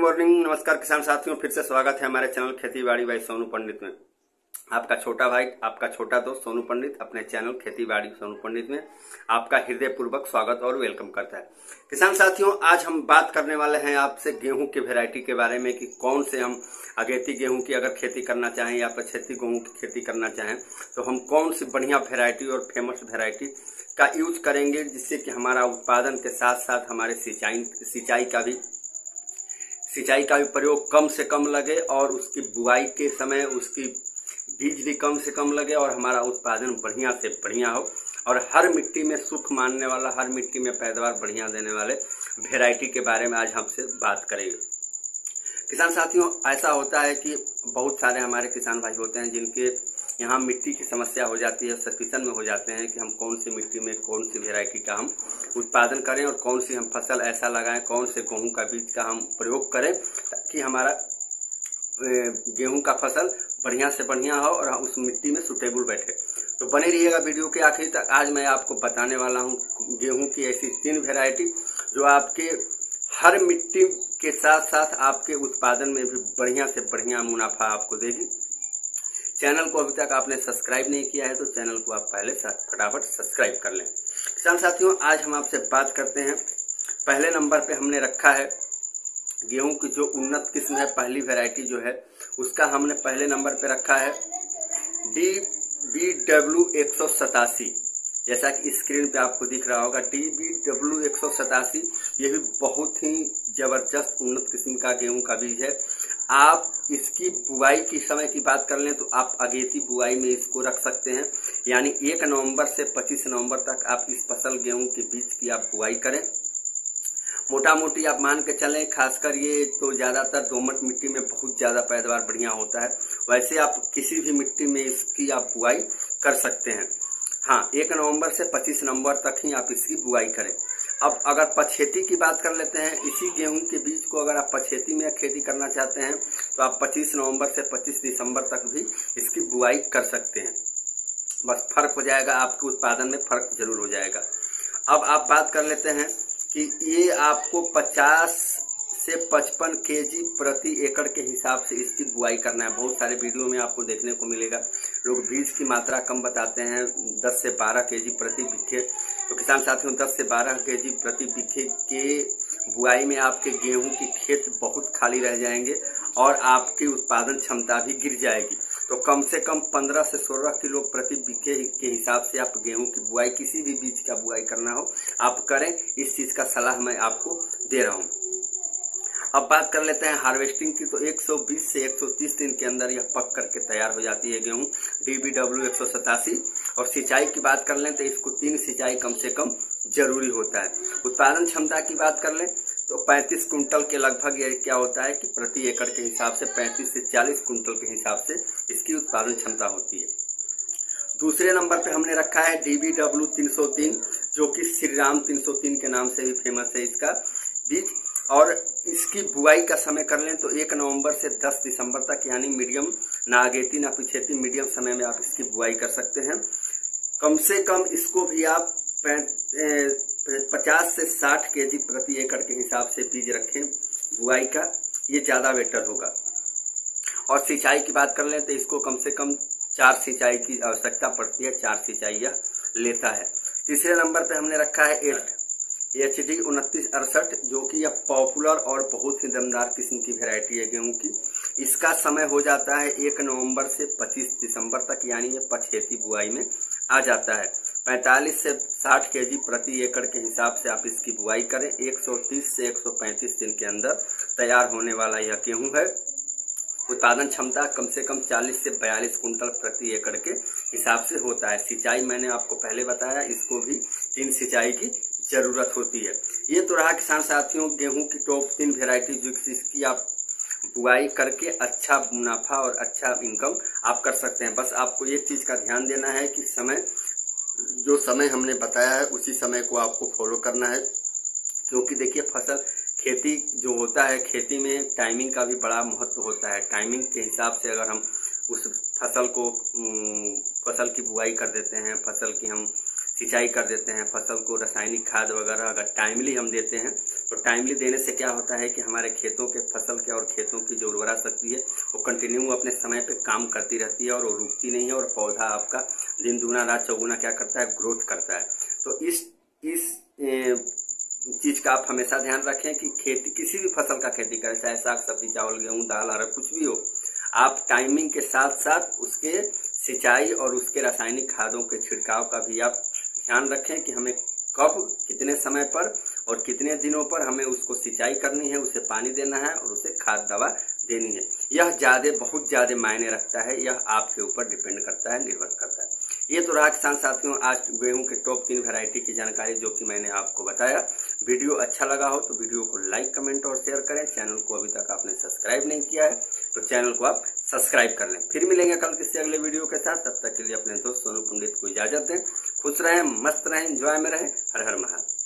Morning, नमस्कार किसान साथियों। फिर से स्वागत है हमारे चैनल खेती बाड़ी बाई सोनू पंडित में। आपका छोटा भाई, आपका छोटा दोस्त सोनू पंडित अपने चैनल खेती बाड़ी सोनू पंडित में आपका हृदय पूर्वक स्वागत और वेलकम करता है। किसान साथियों, आज हम बात करने वाले हैं आपसे गेहूं के वैरायटी के बारे में कि कौन से हम अगेती गेहूं की अगर खेती करना चाहें या पछेती गेहूं की खेती करना चाहें तो हम कौन सी बढ़िया वैरायटी और फेमस वैरायटी का यूज करेंगे, जिससे कि हमारा उत्पादन के साथ साथ हमारे सिंचाई का भी प्रयोग कम से कम लगे और उसकी बुआई के समय उसकी बीज भी कम से कम लगे और हमारा उत्पादन बढ़िया से बढ़िया हो और हर मिट्टी में सुख मानने वाला, हर मिट्टी में पैदावार बढ़िया देने वाले वैरायटी के बारे में आज हमसे बात करेंगे। किसान साथियों, ऐसा होता है कि बहुत सारे हमारे किसान भाई होते हैं जिनके यहाँ मिट्टी की समस्या हो जाती है, सस्पेंशन में हो जाते हैं कि हम कौन सी मिट्टी में कौन सी वैरायटी का हम उत्पादन करें और कौन सी हम फसल ऐसा लगाएं, कौन से गेहूं का बीज का हम प्रयोग करें ताकि हमारा गेहूं का फसल बढ़िया से बढ़िया हो और उस मिट्टी में सुटेबल बैठे। तो बने रहिएगा वीडियो के आखिर तक। आज मैं आपको बताने वाला हूँ गेहूं की ऐसी 3 वैरायटी जो आपके हर मिट्टी के साथ साथ आपके उत्पादन में भी बढ़िया से बढ़िया मुनाफा आपको देगी। चैनल को अभी तक आपने सब्सक्राइब नहीं किया है तो चैनल को आप पहले फटाफट सब्सक्राइब कर लें। किसान साथियों, आज हम आपसे बात करते हैं, पहले नंबर पे हमने रखा है गेहूं की जो उन्नत किस्म है, पहली वैरायटी जो है उसका हमने पहले नंबर पे रखा है DBW 187। जैसा कि स्क्रीन पे आपको दिख रहा होगा DBW 187, ये भी बहुत ही जबरदस्त उन्नत किस्म का गेहूं का बीज है। आप इसकी बुआई की समय की बात कर लें तो आप अगेती बुआई में इसको रख सकते हैं, यानी 1 नवंबर से 25 नवंबर तक आप इस फसल गेहूं के बीज की आप बुआई करें। मोटा मोटी आप मान के चलें, खासकर ये तो ज्यादातर दोमट मिट्टी में बहुत ज्यादा पैदावार बढ़िया होता है। वैसे आप किसी भी मिट्टी में इसकी आप बुआई कर सकते हैं। हाँ, 1 नवंबर से 25 नवंबर तक ही आप इसकी बुआई करें। अब अगर पछेती की बात कर लेते हैं, इसी गेहूं के बीज को अगर आप पछेती में खेती करना चाहते हैं तो आप 25 नवंबर से 25 दिसंबर तक भी इसकी बुआई कर सकते हैं। बस फर्क हो जाएगा, आपके उत्पादन में फर्क जरूर हो जाएगा। अब आप बात कर लेते हैं कि ये आपको 50 से 55 केजी प्रति एकड़ के हिसाब से इसकी बुआई करना है। बहुत सारे वीडियो में आपको देखने को मिलेगा लोग बीज की मात्रा कम बताते हैं, 10 से 12 केजी प्रति बीघे। तो किसान साथियों, 10 से 12 केजी प्रति बीघे के बुआई में आपके गेहूं की खेत बहुत खाली रह जाएंगे और आपकी उत्पादन क्षमता भी गिर जाएगी। तो कम से कम 15 से 16 किलो प्रति बीघे के हिसाब से आप गेहूं की बुआई, किसी भी बीज का बुआई करना हो आप करें। इस चीज का सलाह मैं आपको दे रहा हूं। अब बात कर लेते हैं हार्वेस्टिंग की, तो 120 से 130 दिन के अंदर यह पक करके तैयार हो जाती है गेहूं DBW 187। और सिंचाई की बात कर लें तो इसको 3 सिंचाई कम से कम जरूरी होता है। उत्पादन क्षमता की बात कर लें तो 35 कुंटल के लगभग ये क्या होता है कि प्रति एकड़ के हिसाब से 35 से 40 कुंटल के हिसाब से इसकी उत्पादन क्षमता होती है। दूसरे नंबर पे हमने रखा है DBW 303, जो कि श्री राम 303 के नाम से भी फेमस है इसका बीज। और इसकी बुआई का समय कर लें तो 1 नवंबर से 10 दिसंबर तक, यानी मीडियम, ना अगेती ना पिछेती, मीडियम समय में आप इसकी बुआई कर सकते हैं। कम से कम इसको भी आप 50 से 60 केजी प्रति एकड़ के हिसाब से बीज रखें बुआई का, ये ज्यादा बेटर होगा। और सिंचाई की बात कर लें तो इसको कम से कम 4 सिंचाई की आवश्यकता पड़ती है, 4 सिंचाई यह लेता है। तीसरे नंबर पे हमने रखा है HD 2968, जो कि यह पॉपुलर और बहुत ही दमदार किस्म की वैरायटी है गेहूं की। इसका समय हो जाता है 1 नवंबर से 25 दिसंबर तक, यानी ये पछेती बुआई में आ जाता है। 45 से 60 केजी प्रति एकड़ के हिसाब से आप इसकी बुआई करें। 130 से 135 दिन के अंदर तैयार होने वाला यह गेहूं है। उत्पादन क्षमता कम से कम 40 से 42 कुंटल प्रति एकड़ के हिसाब से होता है। सिंचाई मैंने आपको पहले बताया, इसको भी 3 सिंचाई की जरूरत होती है। ये तो रहा किसान साथियों गेहूं की टॉप 3 वेराइटी जिसकी आप बुआई करके अच्छा मुनाफा और अच्छा इनकम आप कर सकते हैं। बस आपको ये चीज का ध्यान देना है कि जो समय हमने बताया है उसी समय को आपको फॉलो करना है, क्योंकि देखिए फसल खेती जो होता है, खेती में टाइमिंग का भी बड़ा महत्व होता है। टाइमिंग के हिसाब से अगर हम उस फसल की बुआई कर देते हैं, फसल की हम सिंचाई कर देते हैं फसल को, रासायनिक खाद वगैरह अगर टाइमली हम देते हैं तो टाइमली देने से क्या होता है कि हमारे खेतों के फसल के और खेतों की जो उर्वरा शक्ति है वो कंटिन्यू अपने समय पे काम करती रहती है और वो रुकती नहीं है और पौधा आपका दिन दूना रात चौगुना क्या करता है, ग्रोथ करता है। तो इस चीज का आप हमेशा ध्यान रखें कि खेती, किसी भी फसल का खेती करें, चाहे साग सब्जी, चावल, गेहूं, दाल, अरहर, कुछ भी हो, आप टाइमिंग के साथ साथ उसके सिंचाई और उसके रासायनिक खादों के छिड़काव का भी आप ध्यान रखें कि हमें कब, कितने समय पर और कितने दिनों पर हमें उसको सिंचाई करनी है, उसे पानी देना है और उसे खाद दवा देनी है। यह बहुत ज्यादा मायने रखता है, यह आपके ऊपर डिपेंड करता है, निर्भर करता है। ये तो रहा किसान साथियों आज गेहूं के टॉप 3 वैरायटी की जानकारी जो कि मैंने आपको बताया। वीडियो अच्छा लगा हो तो वीडियो को लाइक, कमेंट और शेयर करें। चैनल को अभी तक आपने सब्सक्राइब नहीं किया है तो चैनल को आप सब्सक्राइब कर लें। फिर मिलेंगे कल किसी अगले वीडियो के साथ। तब तक के लिए अपने दोस्त सोनू पंडित को इजाजत दें। खुश रहें, मस्त रहें, एंजॉय में रहें। हर हर महादेव।